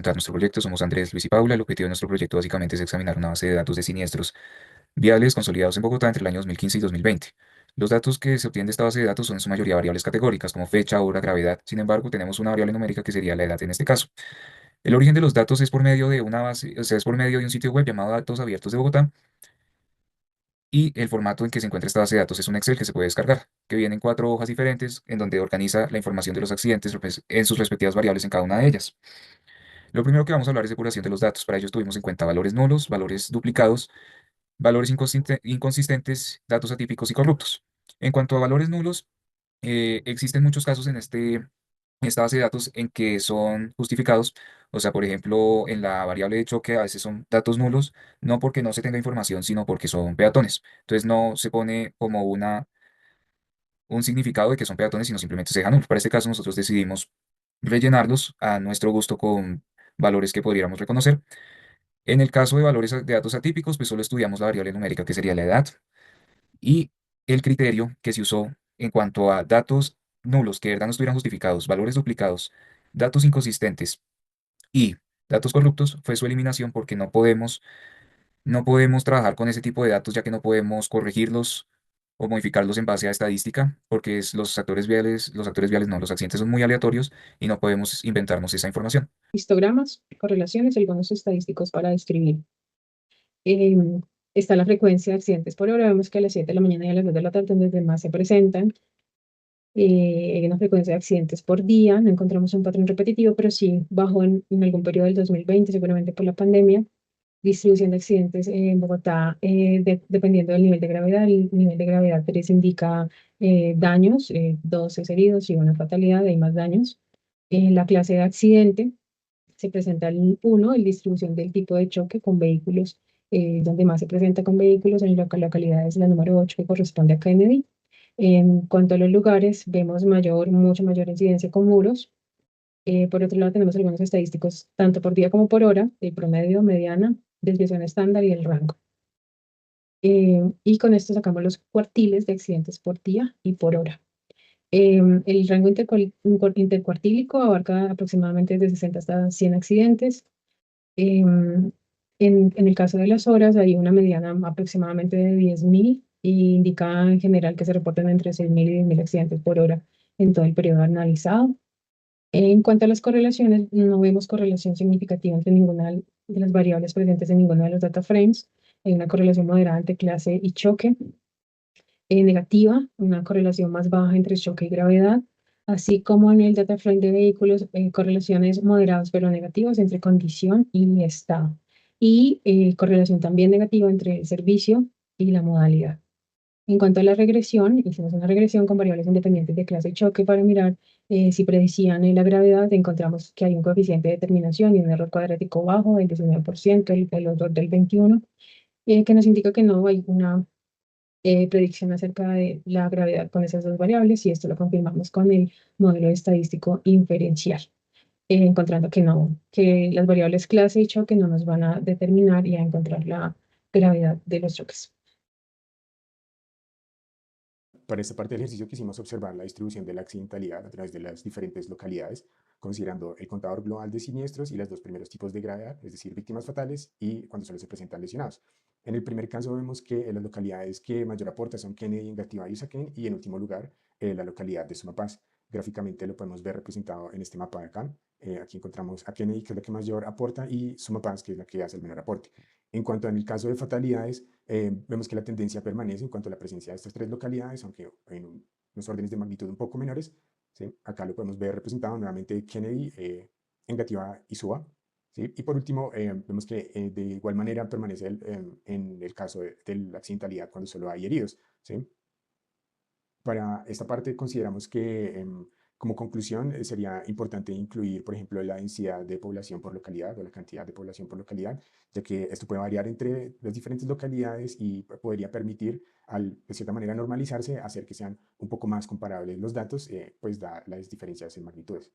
Nuestro proyecto. Somos Andrés, Luis y Paula. El objetivo de nuestro proyecto básicamente es examinar una base de datos de siniestros viales consolidados en Bogotá entre el año 2015 y 2020. Los datos que se obtienen de esta base de datos son en su mayoría variables categóricas, como fecha, hora, gravedad. Sin embargo, tenemos una variable numérica que sería la edad en este caso. El origen de los datos es por medio de una base, o sea, es por medio de un sitio web llamado Datos Abiertos de Bogotá, y el formato en que se encuentra esta base de datos es un Excel que se puede descargar, que viene en 4 hojas diferentes, en donde organiza la información de los accidentes en sus respectivas variables en cada una de ellas. Lo primero que vamos a hablar es de depuración de los datos. Para ello tuvimos en cuenta valores nulos, valores duplicados, valores inconsistentes, datos atípicos y corruptos. En cuanto a valores nulos, existen muchos casos en esta base de datos en que son justificados. O sea, por ejemplo, en la variable de choque a veces son datos nulos, no porque no se tenga información, sino porque son peatones. Entonces no se pone como un significado de que son peatones, sino simplemente se deja nulo. Para este caso nosotros decidimos rellenarlos a nuestro gusto con valores que podríamos reconocer. En el caso de valores de datos atípicos, pues solo estudiamos la variable numérica que sería la edad y el criterio que se usó en cuanto a datos nulos que de verdad no estuvieran justificados, valores duplicados, datos inconsistentes y datos corruptos fue su eliminación porque no podemos trabajar con ese tipo de datos ya que no podemos corregirlos o modificarlos en base a estadística porque los actores viales no, los accidentes son muy aleatorios y no podemos inventarnos esa información. Histogramas, correlaciones y algunos estadísticos para describir. Eh, Está la frecuencia de accidentes por hora. Vemos que a las 7 de la mañana y a las 2 de la tarde, donde más se presentan. Hay una frecuencia de accidentes por día. No encontramos un patrón repetitivo, pero sí bajó en algún periodo del 2020, seguramente por la pandemia. Distribución de accidentes en Bogotá, dependiendo del nivel de gravedad. El nivel de gravedad 3 indica daños, 12 heridos y una fatalidad, hay más daños. En la clase de accidente se presenta el 1, el distribución del tipo de choque con vehículos, donde más se presenta con vehículos. En la localidad es la número 8 que corresponde a Kennedy. En cuanto a los lugares, vemos mucho mayor incidencia con muros. Por otro lado, tenemos algunos estadísticos, tanto por día como por hora, el promedio, mediana, desviación estándar y el rango. Y con esto sacamos los cuartiles de accidentes por día y por hora. El rango intercuartílico abarca aproximadamente de 60 hasta 100 accidentes. Em, en el caso de las horas, hay una mediana aproximadamente de 10.000 y indica en general que se reportan entre 6.000 y 10.000 accidentes por hora en todo el periodo analizado. En cuanto a las correlaciones, no vemos correlación significativa entre ninguna de las variables presentes en ninguno de los data frames. Hay una correlación moderada entre clase y choque, negativa, una correlación más baja entre choque y gravedad, así como en el data frame de vehículos, correlaciones moderadas pero negativas entre condición y estado, y correlación también negativa entre el servicio y la modalidad. En cuanto a la regresión, hicimos una regresión con variables independientes de clase y choque para mirar si predecían la gravedad. Encontramos que hay un coeficiente de determinación y un error cuadrático bajo del 19%, el otro del 21%, que nos indica que no hay una predicción acerca de la gravedad con esas dos variables, y esto lo confirmamos con el modelo estadístico inferencial, encontrando que no, que las variables clase y choque no nos van a determinar y a encontrar la gravedad de los choques. Para esta parte del ejercicio quisimos observar la distribución de la accidentalidad a través de las diferentes localidades, considerando el contador global de siniestros y los dos primeros tipos de gravedad, es decir, víctimas fatales y cuando solo se presentan lesionados. En el primer caso vemos que las localidades que mayor aporta son Kennedy, Engativá y Usaquén, y en último lugar la localidad de Sumapaz. Gráficamente lo podemos ver representado en este mapa de acá. Aquí encontramos a Kennedy, que es la que mayor aporta, y Sumapaz, que es la que hace el menor aporte. En cuanto en el caso de fatalidades, vemos que la tendencia permanece en cuanto a la presencia de estas tres localidades, aunque en unos órdenes de magnitud un poco menores. ¿Sí? Acá lo podemos ver representado nuevamente Kennedy, Engativá y Suba. ¿Sí? Y por último, vemos que de igual manera permanece en el caso de la accidentalidad cuando solo hay heridos. ¿Sí? Para esta parte consideramos que como conclusión sería importante incluir, por ejemplo, la densidad de población por localidad o la cantidad de población por localidad, ya que esto puede variar entre las diferentes localidades y podría permitir, de cierta manera, normalizarse, hacer que sean un poco más comparables los datos, pues da las diferencias en magnitudes.